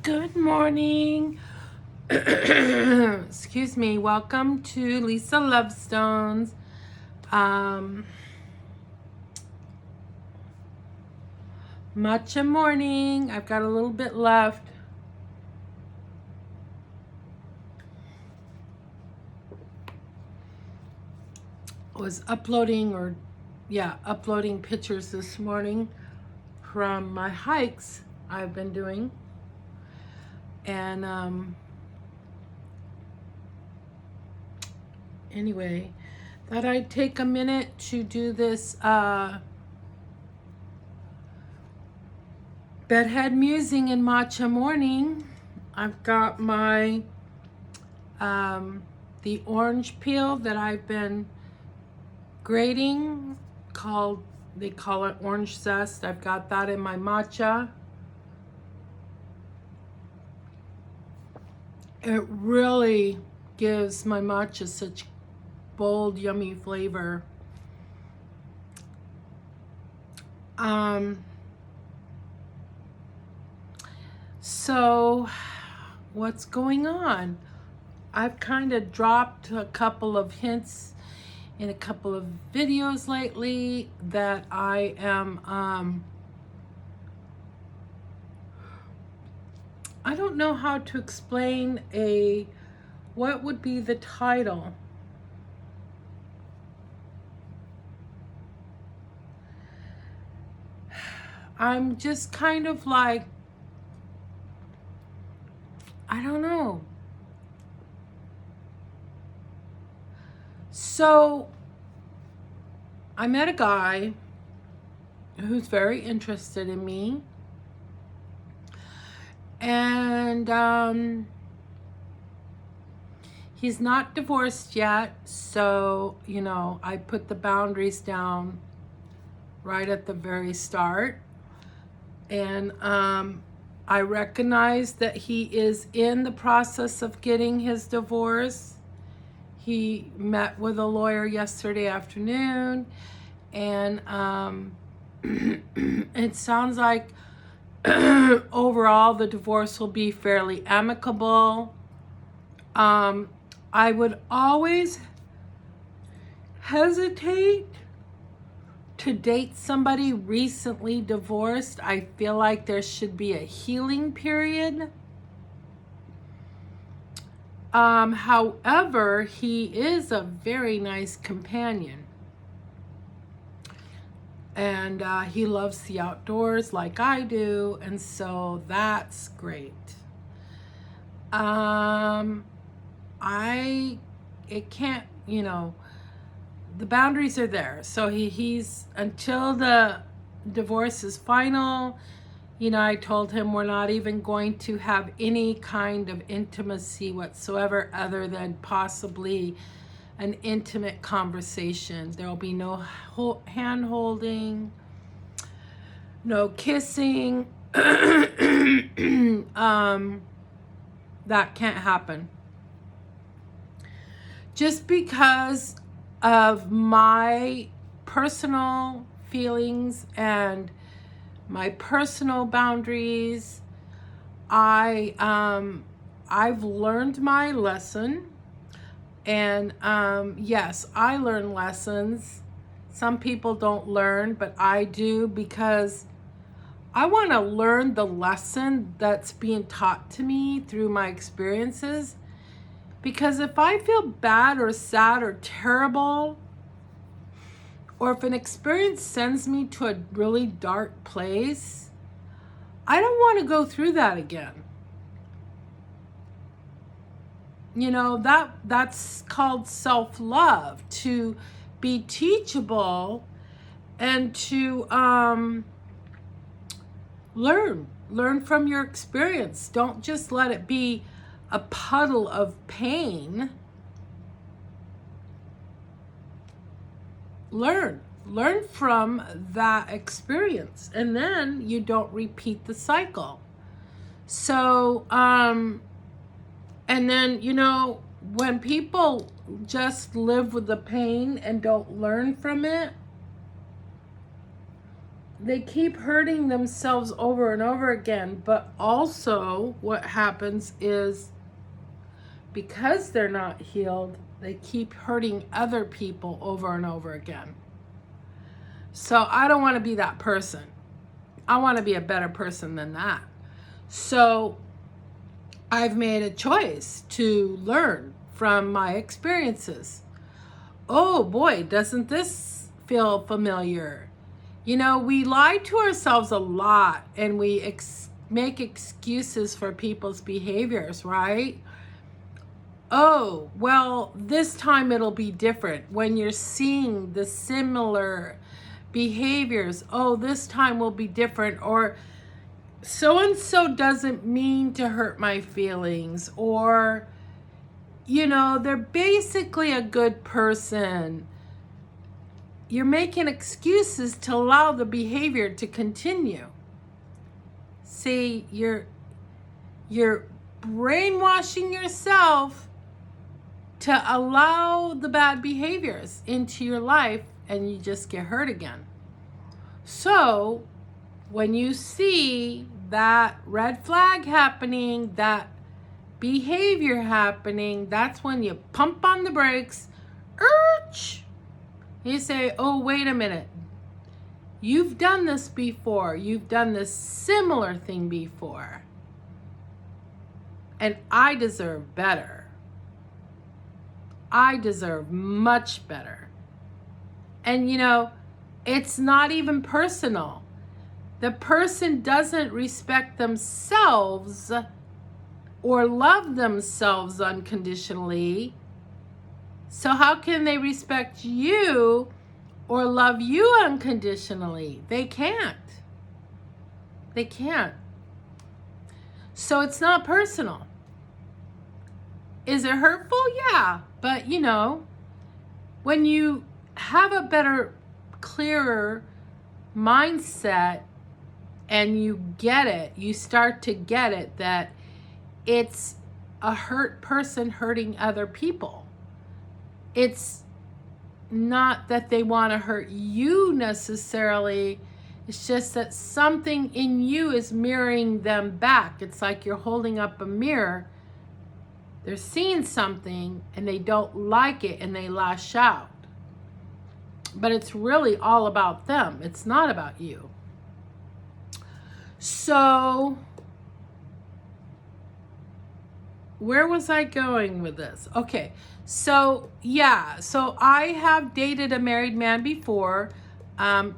Good morning. Excuse me. Welcome to Lisa Lovestone's Matcha morning. I've got a little bit left. Was uploading pictures this morning from my hikes I've been doing. And anyway, thought I'd take a minute to do this Bedhead musing in Matcha morning. I've got my the orange peel that I've been grating, they call it orange zest. I've got that in my matcha. It really gives my matcha such bold, yummy flavor. So what's going on? I've kind of dropped a couple of hints in a couple of videos lately that I am I don't know how to explain what would be the title. I'm just kind of like, I don't know. So I met a guy who's very interested in me, and he's not divorced yet, so I put the boundaries down right at the very start, and I recognize that he is in the process of getting his divorce. He met with a lawyer yesterday afternoon, and it sounds like overall the divorce will be fairly amicable. I would always hesitate to date somebody recently divorced. I feel like there should be a healing period. However, he is a very nice companion. And he loves the outdoors like I do, and so that's great. It can't, the boundaries are there. So he's until the divorce is final, I told him we're not even going to have any kind of intimacy whatsoever other than possibly an intimate conversation. There will be no hand holding, no kissing. That can't happen. Just because of my personal feelings and my personal boundaries, I've learned my lesson. And yes, I learn lessons. Some people don't learn, but I do, because I want to learn the lesson that's being taught to me through my experiences. Because if I feel bad or sad or terrible, or if an experience sends me to a really dark place, I don't want to go through that again. That's called self-love, to be teachable and to learn from your experience. Don't just let it be a puddle of pain. Learn from that experience, and then you don't repeat the cycle. So and then when people just live with the pain and don't learn from it, they keep hurting themselves over and over again. But also what happens is, because they're not healed, they keep hurting other people over and over again. So I don't want to be that person. I want to be a better person than that. So I've made a choice to learn from my experiences. Oh boy, doesn't this feel familiar? You know, we lie to ourselves a lot, and we make excuses for people's behaviors, right? Oh, well, this time it'll be different. When you're seeing the similar behaviors, oh, this time will be different. Or so-and-so doesn't mean to hurt my feelings. Or, you know, they're basically a good person. You're making excuses to allow the behavior to continue. See, you're brainwashing yourself to allow the bad behaviors into your life, and you just get hurt again. So when you see that red flag happening, that behavior happening, that's when you pump on the brakes. You say, oh, wait a minute. You've done this before. You've done this similar thing before. And I deserve better. I deserve much better. And you know, it's not even personal. The person doesn't respect themselves or love themselves unconditionally. So how can they respect you or love you unconditionally? They can't. They can't. So it's not personal. Is it hurtful? Yeah. But you know, when you have a better, clearer mindset and you get it, you start to get it that it's a hurt person hurting other people. It's not that they want to hurt you necessarily. It's just that something in you is mirroring them back. It's like you're holding up a mirror. They're seeing something and they don't like it and they lash out. But it's really all about them. It's not about you. So, where was I going with this? Okay, so yeah, so I have dated a married man before,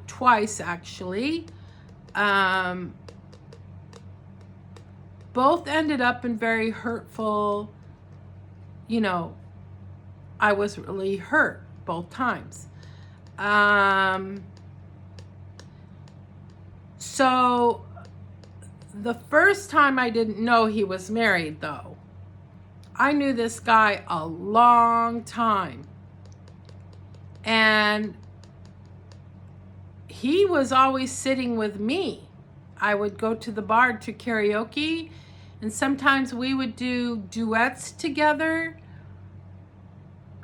twice actually. Both ended up in very hurtful, you know, I was really hurt both times. So the first time I didn't know he was married though. I knew this guy a long time. And he was always sitting with me. I would go to the bar to karaoke, and sometimes we would do duets together.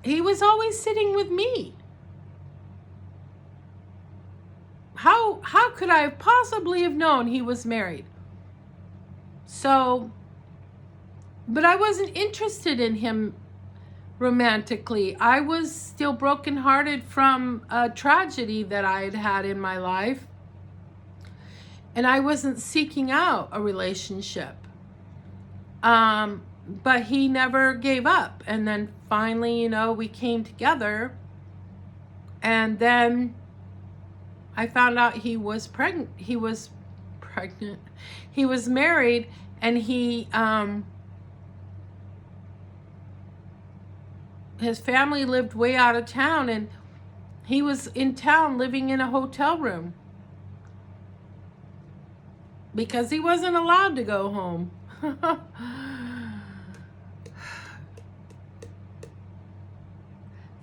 He was always sitting with me. How could I possibly have known he was married? So, but I wasn't interested in him romantically. I was still brokenhearted from a tragedy that I had had in my life. And I wasn't seeking out a relationship. But he never gave up. And then finally, you know, we came together. And then I found out he was pregnant. He was married, and his family lived way out of town, and he was in town living in a hotel room because he wasn't allowed to go home.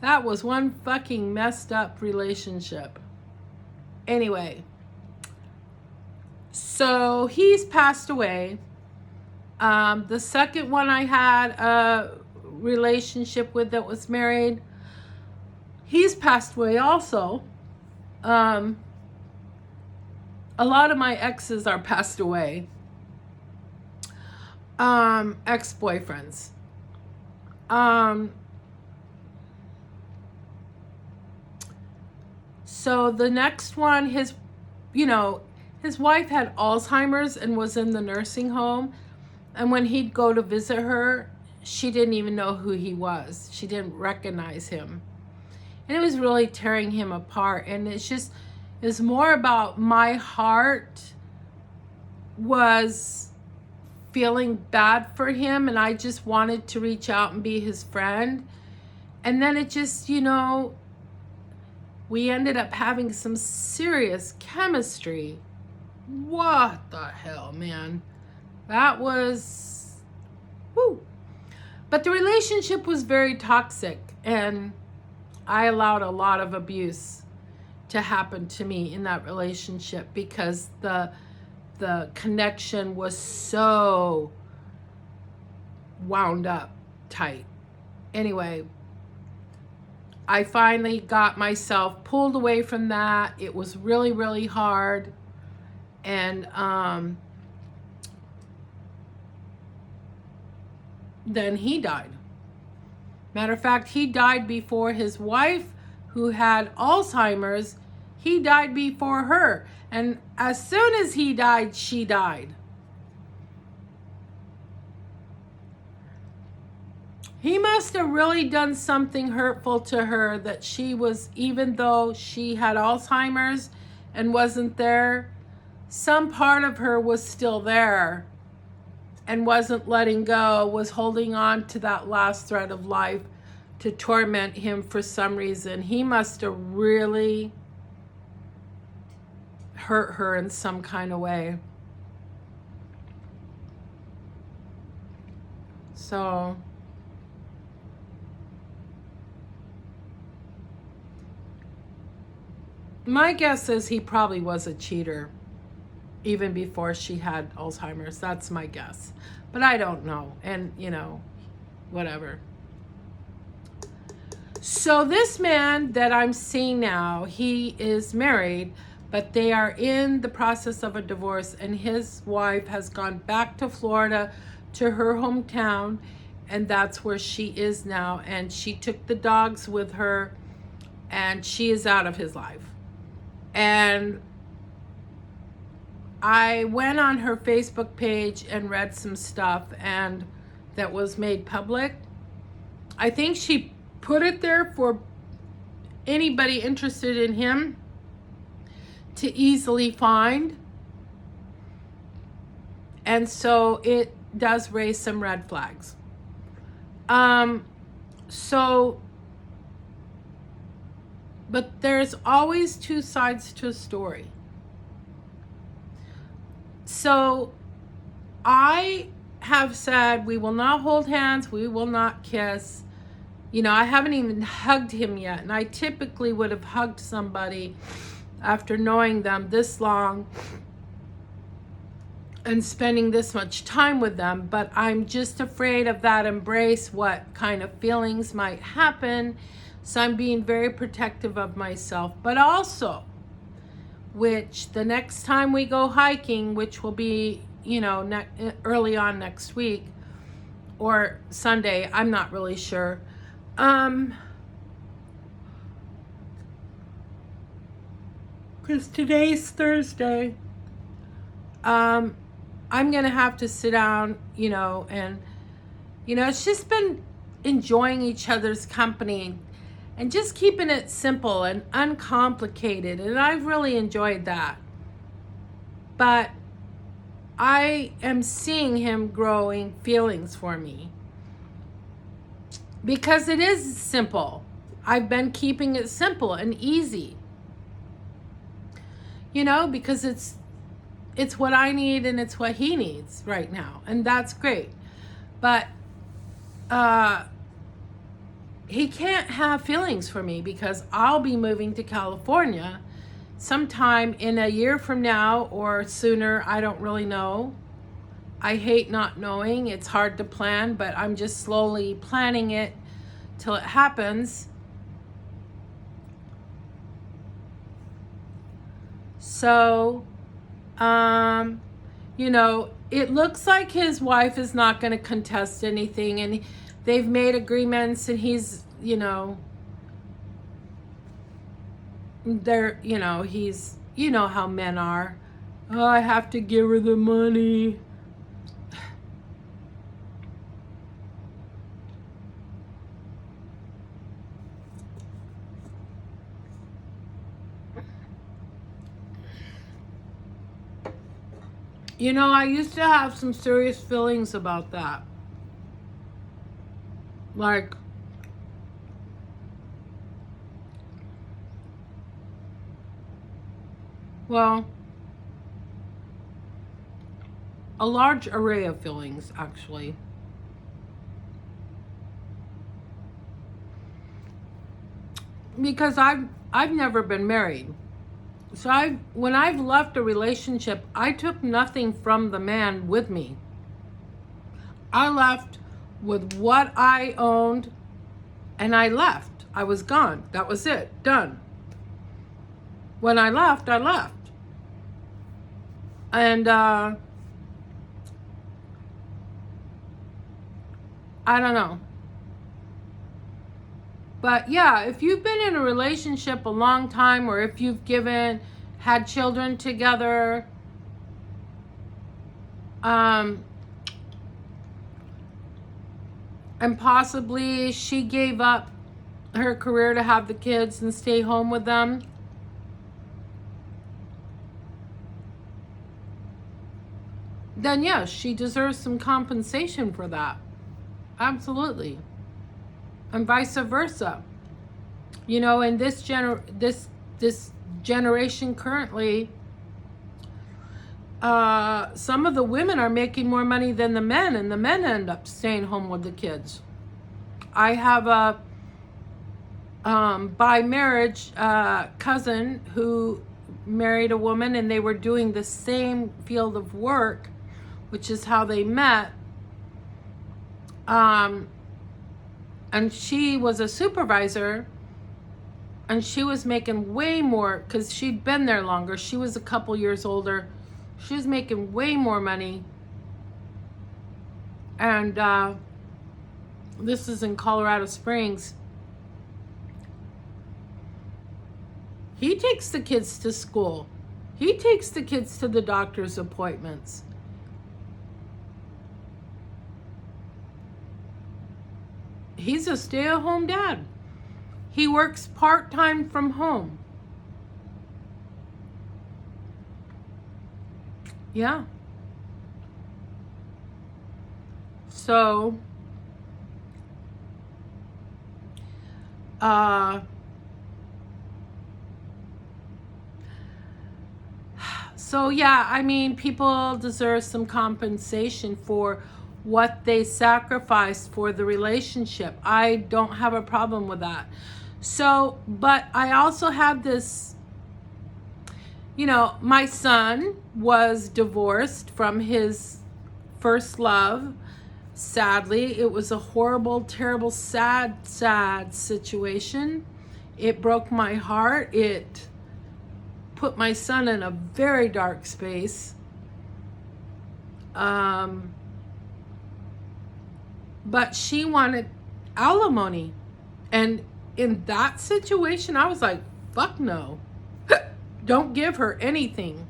That was one fucking messed up relationship. Anyway, so he's passed away. The second one I had a relationship with that was married, he's passed away also. a lot of my exes are passed away. Ex-boyfriends. So the next one, his wife had Alzheimer's and was in the nursing home. And when he'd go to visit her, she didn't even know who he was. She didn't recognize him. And it was really tearing him apart. And it was more about my heart was feeling bad for him. And I just wanted to reach out and be his friend. And then it just, we ended up having some serious chemistry. What the hell, man? That was, woo. But the relationship was very toxic, and I allowed a lot of abuse to happen to me in that relationship because the connection was so wound up tight. Anyway, I finally got myself pulled away from that. It was really, really hard. And then he died. Matter of fact, he died before his wife, who had Alzheimer's. He died before her. And as soon as he died, she died. He must have really done something hurtful to her that she was, even though she had Alzheimer's and wasn't there, some part of her was still there and wasn't letting go, was holding on to that last thread of life to torment him for some reason. He must have really hurt her in some kind of way. So my guess is he probably was a cheater even before she had Alzheimer's. That's my guess. But I don't know. And, whatever. So this man that I'm seeing now, he is married, but they are in the process of a divorce, and his wife has gone back to Florida to her hometown, and that's where she is now. And she took the dogs with her, and she is out of his life. And I went on her Facebook page and read some stuff and that was made public. I think she put it there for anybody interested in him to easily find. And so it does raise some red flags. But there's always two sides to a story. So I have said we will not hold hands, we will not kiss. I haven't even hugged him yet. And I typically would have hugged somebody after knowing them this long and spending this much time with them. But I'm just afraid of that embrace, what kind of feelings might happen. So I'm being very protective of myself. But also, which the next time we go hiking, which will be, early on next week or Sunday, I'm not really sure. Because today's Thursday. I'm going to have to sit down, and, it's just been enjoying each other's company and just keeping it simple and uncomplicated. And I've really enjoyed that. But I am seeing him growing feelings for me. Because it is simple. I've been keeping it simple and easy. Because it's what I need and it's what he needs right now. And that's great. But he can't have feelings for me because I'll be moving to California sometime in a year from now or sooner. I don't really know. I hate not knowing. It's hard to plan, but I'm just slowly planning it till it happens. So Um, you know, it looks like his wife is not going to contest anything, and they've made agreements, and he's, you know, he's, you know how men are. Oh, I have to give her the money. You know, I used to have some serious feelings about that. Like, well, a large array of feelings, actually. Because I've never been married. So when I've left a relationship, I took nothing from the man with me. I left with what I owned, and I left. I was gone. That was it. Done. When I left, I left. And I don't know. But yeah, if you've been in a relationship a long time, or if you've had children together, and possibly she gave up her career to have the kids and stay home with them, then yes, she deserves some compensation for that. Absolutely. And vice versa. You know, in this generation currently, some of the women are making more money than the men, and the men end up staying home with the kids. I have a by marriage cousin who married a woman, and they were doing the same field of work, which is how they met. And she was a supervisor, and she was making way more because she'd been there longer. She was a couple years older. She was making way more money. And this is in Colorado Springs. He takes the kids to school. He takes the kids to the doctor's appointments. He's a stay-at-home dad. He works part-time from home. Yeah. So, yeah, I mean, people deserve some compensation for what they sacrificed for the relationship. I don't have a problem with that. So, but I also have this, you know, my son was divorced from his first love. Sadly, it was a horrible, terrible, sad situation. It broke my heart. It put my son in a very dark space. But she wanted alimony. And in that situation, I was like, fuck no. Don't give her anything.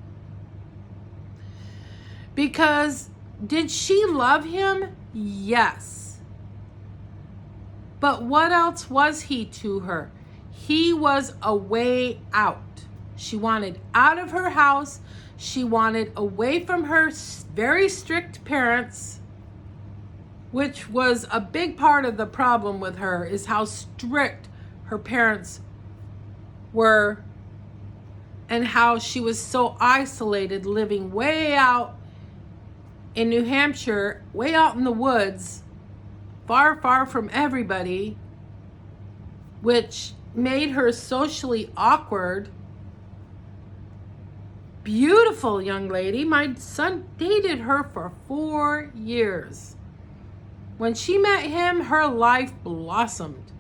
Because did she love him? Yes. But what else was he to her? He was a way out. She wanted out of her house. She wanted away from her very strict parents, which was a big part of the problem with her, is how strict her parents were and how she was so isolated, living way out in New Hampshire, way out in the woods, far, far from everybody, which made her socially awkward. Beautiful young lady. My son dated her for 4 years. When she met him, her life blossomed.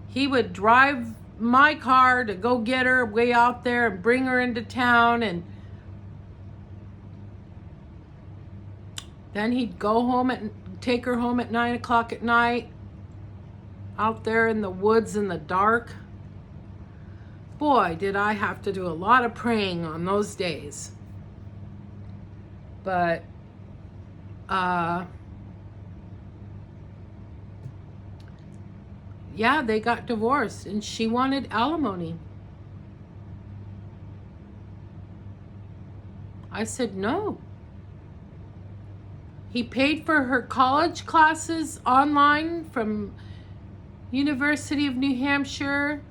He would drive my car to go get her way out there and bring her into town, and Then he'd go home and take her home at 9 o'clock at night, out there in the woods in the dark. Boy, did I have to do a lot of praying on those days. But, yeah, they got divorced, and she wanted alimony. I said no. He paid for her college classes online from University of New Hampshire,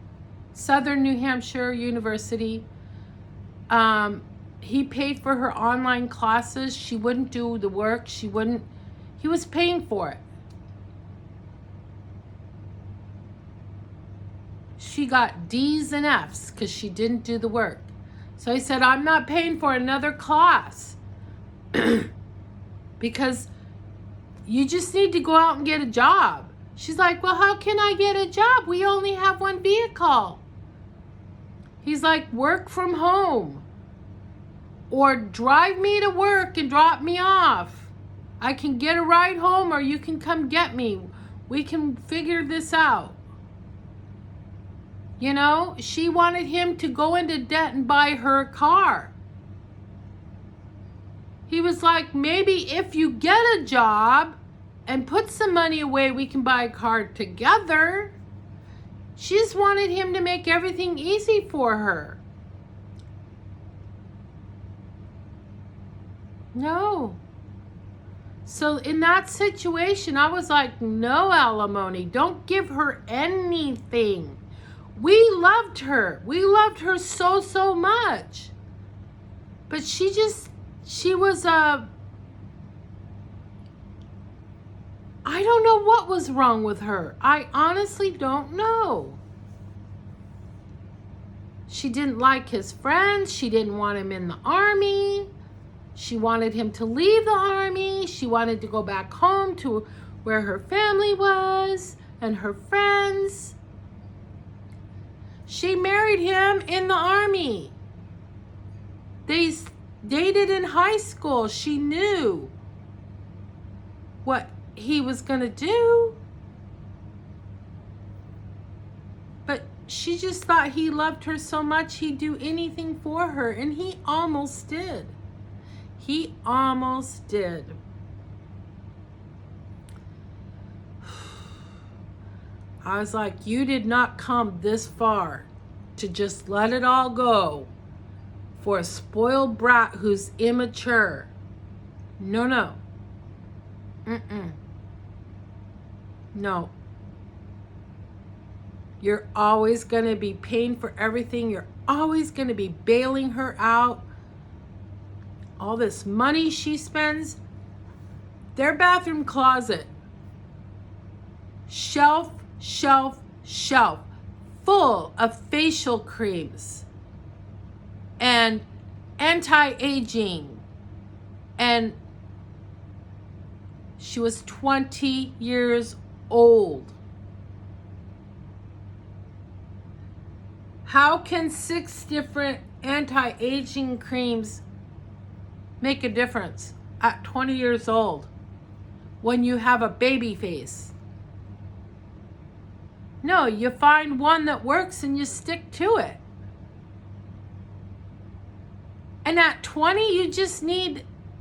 Southern New Hampshire University. He paid for her online classes. She wouldn't do the work. He was paying for it. She got D's and F's because she didn't do the work. So he said, I'm not paying for another class because you just need to go out and get a job. She's like, well, how can I get a job? We only have one vehicle. He's like, work from home. Or drive me to work and drop me off. I can get a ride home, or you can come get me. We can figure this out. You know, she wanted him to go into debt and buy her a car. He was like, maybe if you get a job and put some money away, we can buy a car together. She just wanted him to make everything easy for her. No. So in that situation, I was like, no alimony. Don't give her anything. We loved her. We loved her so, so much. But she was I don't know what was wrong with her. I honestly don't know. She didn't like his friends. She didn't want him in the army. She wanted him to leave the army. She wanted to go back home to where her family was and her friends. She married him in the army. They dated in high school. She knew what he was going to do. But she just thought he loved her so much he'd do anything for her. And he almost did. He almost did. I was like, you did not come this far to just let it all go for a spoiled brat who's immature. No, no. No. You're always going to be paying for everything. You're always going to be bailing her out. All this money she spends. Their bathroom closet. Shelf, full of facial creams and anti-aging. And she was 20 years old. How can 6 different anti-aging creams make a difference at 20 years old when you have a baby face? No, you find one that works and you stick to it. And at 20,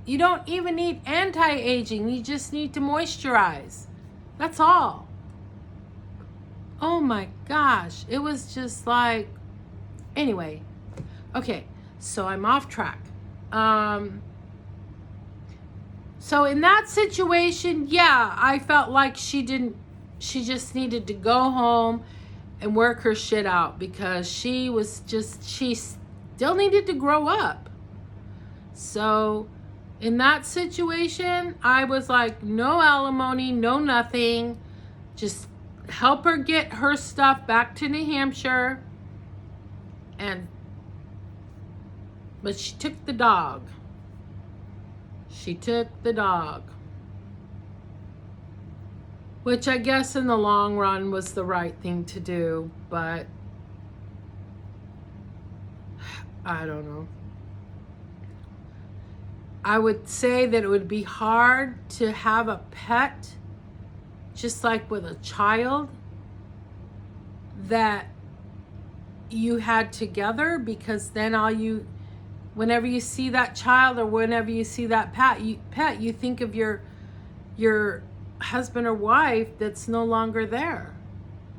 you don't even need anti-aging. You just need to moisturize. That's all. Oh my gosh. It was just like, anyway. Okay, so I'm off track. So in that situation, yeah, I felt like she just needed to go home and work her shit out because she still needed to grow up. So in that situation, I was like, no alimony, no nothing. Just help her get her stuff back to New Hampshire. But she took the dog. She took the dog. Which I guess in the long run was the right thing to do, but I don't know. I would say that it would be hard to have a pet, just like with a child, that you had together, because then whenever you see that child or whenever you see that pet, you think of your husband or wife that's no longer there.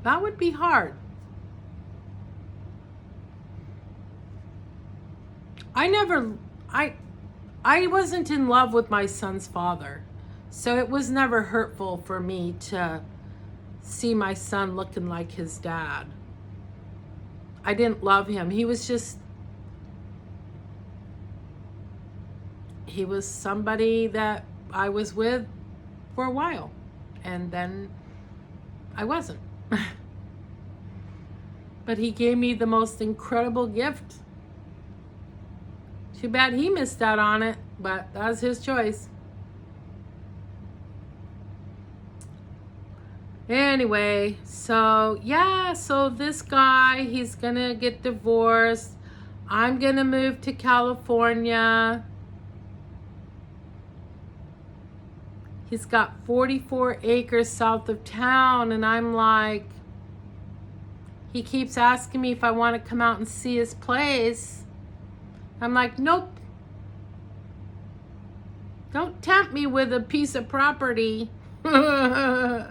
That would be hard. I wasn't in love with my son's father, so it was never hurtful for me to see my son looking like his dad. I didn't love him. He was somebody that I was with for a while, and then I wasn't. But he gave me the most incredible gift. Too bad he missed out on it, but that was his choice. Anyway, so this guy, he's gonna get divorced. I'm gonna move to California. He's got 44 acres south of town, and I'm like, he keeps asking me if I want to come out and see his place. I'm like, nope. Don't tempt me with a piece of property. I'd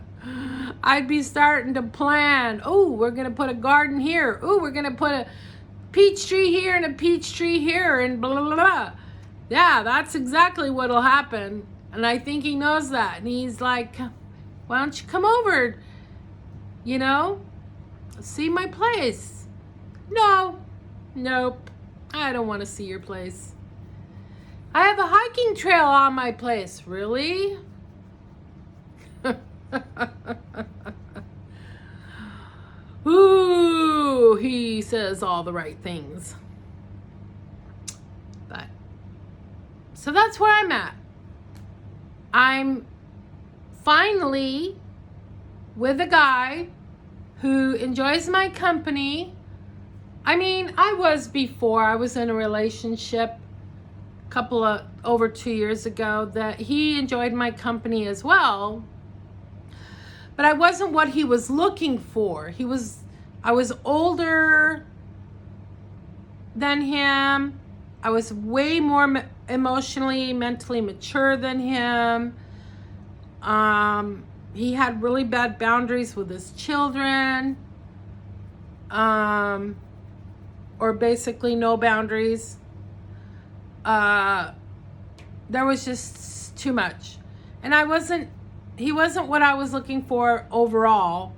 be starting to plan. Oh, we're going to put a garden here. Oh, we're going to put a peach tree here and a peach tree here and blah, blah, blah. Yeah, that's exactly what'll happen. And I think he knows that. And he's like, why don't you come over, see my place? Nope. I don't want to see your place. I have a hiking trail on my place. Really? Ooh, he says all the right things. But, so that's where I'm at. I'm finally with a guy who enjoys my company. I mean, I was before. I was in a relationship over 2 years ago that he enjoyed my company as well. But I wasn't what he was looking for. I was older than him. I was way more emotionally, mentally mature than him. He had really bad boundaries with his children. Or basically no boundaries. There was just too much. And he wasn't what I was looking for overall.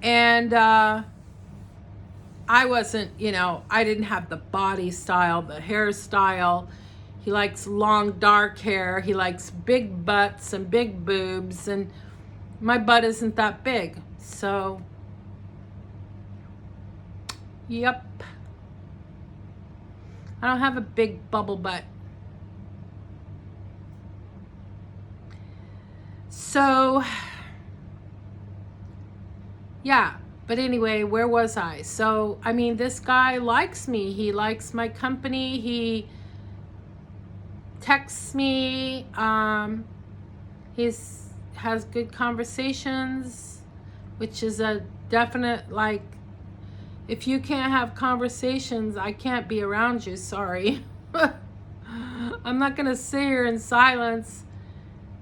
And I wasn't, I didn't have the body style, the hairstyle. He likes long dark hair. He likes big butts and big boobs. And my butt isn't that big. So, yep. I don't have a big bubble butt. So, yeah. But anyway, where was I? So, I mean, this guy likes me. He likes my company. He texts me. Has good conversations, which is a definite, like, if you can't have conversations, I can't be around you. Sorry. I'm not going to sit here in silence.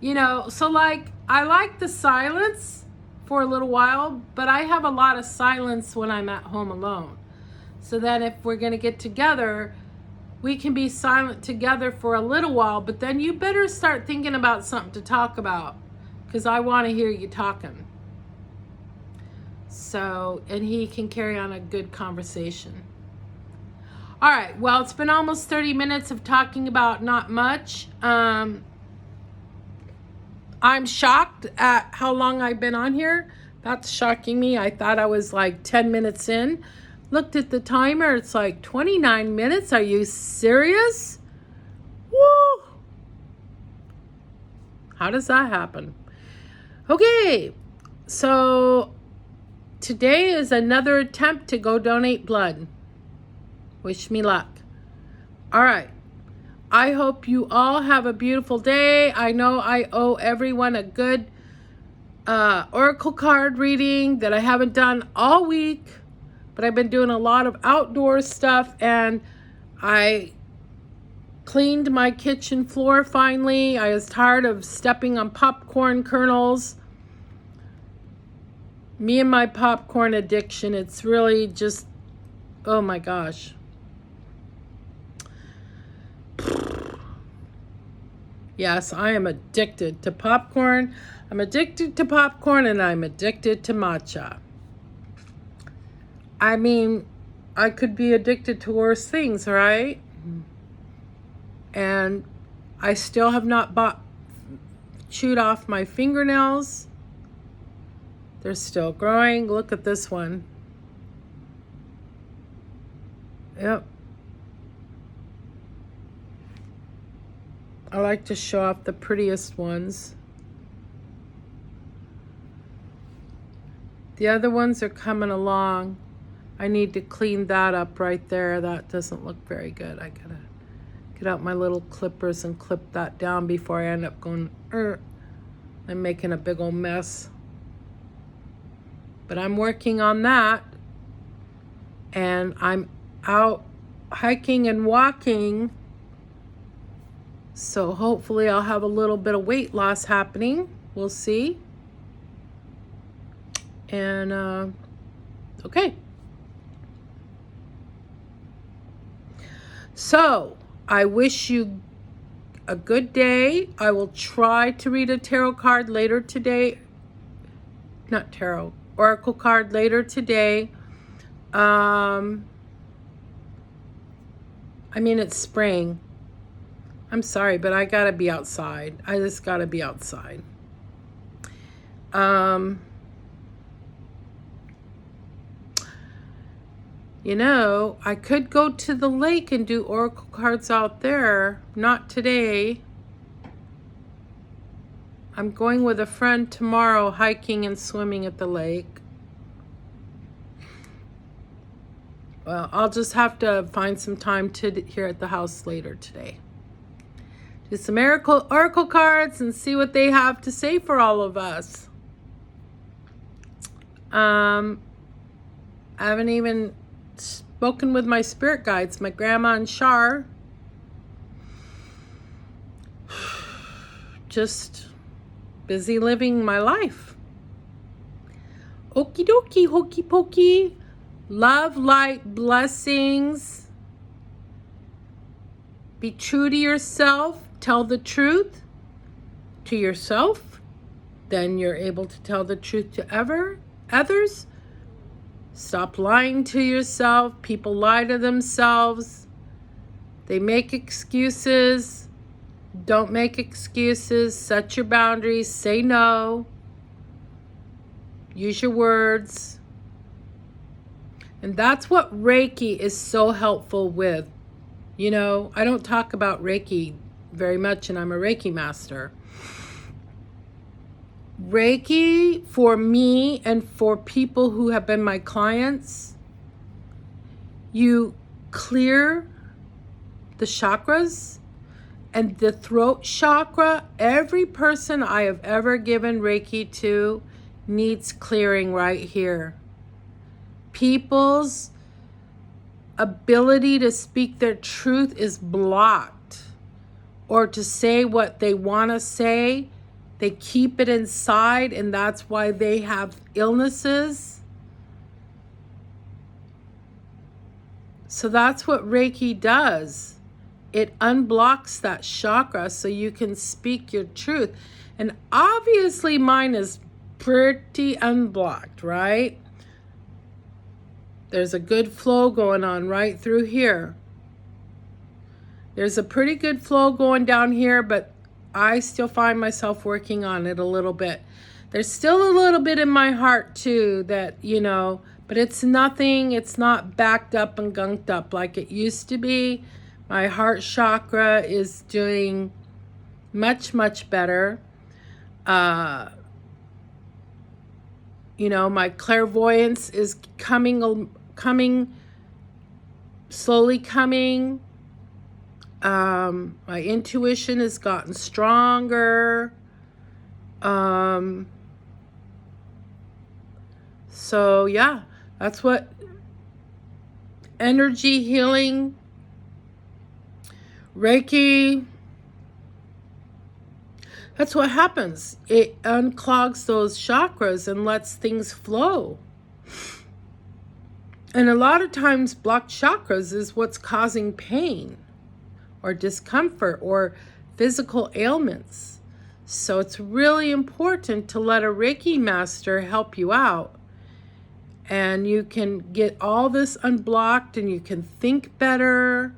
So like, I like the silence for a little while, but I have a lot of silence when I'm at home alone. So then if we're going to get together, we can be silent together for a little while, but then you better start thinking about something to talk about, because I want to hear you talking. So, and he can carry on a good conversation. All right, well, it's been almost 30 minutes of talking about not much. I'm shocked at how long I've been on here. That's shocking me. I thought I was like 10 minutes in. Looked at the timer. It's like 29 minutes. Are you serious? Woo! How does that happen? Okay, so today is another attempt to go donate blood. Wish me luck. All right. I hope you all have a beautiful day. I know I owe everyone a good oracle card reading that I haven't done all week, but I've been doing a lot of outdoor stuff, and I cleaned my kitchen floor finally. I was tired of stepping on popcorn kernels. Me and my popcorn addiction, it's really just, oh my gosh. Yes, I am addicted to popcorn. I'm addicted to popcorn, and I'm addicted to matcha. I mean, I could be addicted to worse things, right? And I still have not chewed off my fingernails. They're still growing. Look at this one. Yep. I like to show off the prettiest ones. The other ones are coming along. I need to clean that up right there. That doesn't look very good. I gotta get out my little clippers and clip that down before I end up going, I'm making a big old mess. But I'm working on that. And I'm out hiking and walking. So hopefully I'll have a little bit of weight loss happening. We'll see. And, okay. So, I wish you a good day. I will try to read a tarot card later today. Not tarot, oracle card later today. I mean, it's spring. I'm sorry, but I gotta be outside. I just gotta be outside. You know, I could go to the lake and do oracle cards out there. Not today. I'm going with a friend tomorrow hiking and swimming at the lake. Well, I'll just have to find some time here at the house later today. Do some oracle cards and see what they have to say for all of us. I haven't even spoken with my spirit guides, my grandma and Shar. Just busy living my life. Okie dokie, hokey pokey. Love, light, blessings. Be true to yourself. Tell the truth to yourself. Then you're able to tell the truth to others. Stop lying to yourself. People lie to themselves. They make excuses. Don't make excuses. Set your boundaries. Say no. Use your words. And that's what Reiki is so helpful with. You know, I don't talk about Reiki very much, and I'm a Reiki master. Reiki, for me and for people who have been my clients, you clear the chakras, and the throat chakra. Every person I have ever given Reiki to needs clearing right here. People's ability to speak their truth is blocked, or to say what they want to say. They keep it inside, and that's why they have illnesses. So that's what Reiki does. It unblocks that chakra so you can speak your truth. And obviously mine is pretty unblocked, right? There's a good flow going on right through here. There's a pretty good flow going down here, but I still find myself working on it a little bit. There's still a little bit in my heart too that, you know, but it's nothing, it's not backed up and gunked up like it used to be. My heart chakra is doing much, much better. You know, my clairvoyance is slowly coming. My intuition has gotten stronger. So yeah, that's what energy healing, Reiki, that's what happens. It unclogs those chakras and lets things flow. And a lot of times blocked chakras is what's causing pain or discomfort or physical ailments. So it's really important to let a Reiki master help you out. And you can get all this unblocked and you can think better.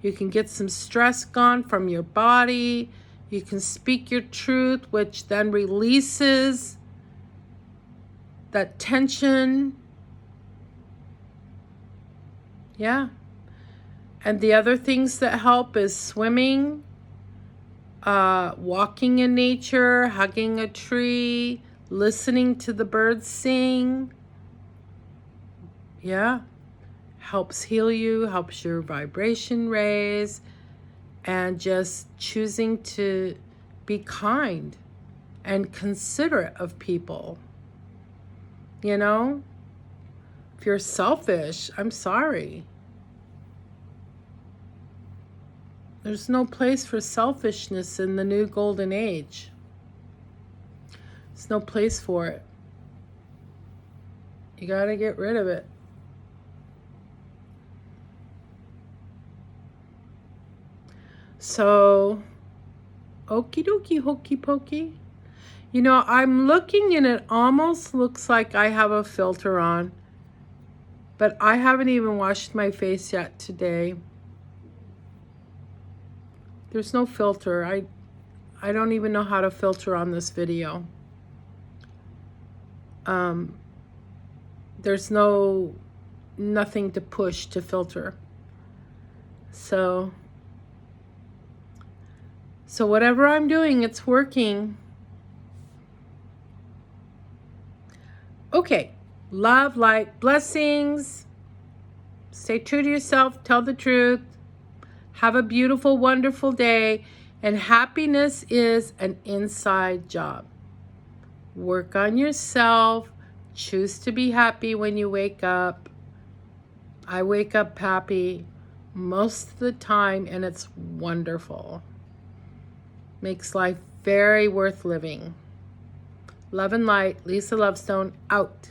You can get some stress gone from your body. You can speak your truth, which then releases that tension. Yeah. And the other things that help is swimming, walking in nature, hugging a tree, listening to the birds sing. Yeah. Helps heal you, helps your vibration raise, and just choosing to be kind and considerate of people. You know, if you're selfish, I'm sorry. There's no place for selfishness in the new golden age. There's no place for it. You got to get rid of it. So, okie dokie, hokey pokey. You know, I'm looking and it almost looks like I have a filter on. But I haven't even washed my face yet today. There's no filter. I don't even know how to filter on this video. There's nothing to push to filter. So whatever I'm doing, it's working. Okay. Love, light, blessings. Stay true to yourself. Tell the truth. Have a beautiful, wonderful day. And happiness is an inside job. Work on yourself. Choose to be happy when you wake up. I wake up happy most of the time, and it's wonderful. Makes life very worth living. Love and light, Lisa Lovestone, out.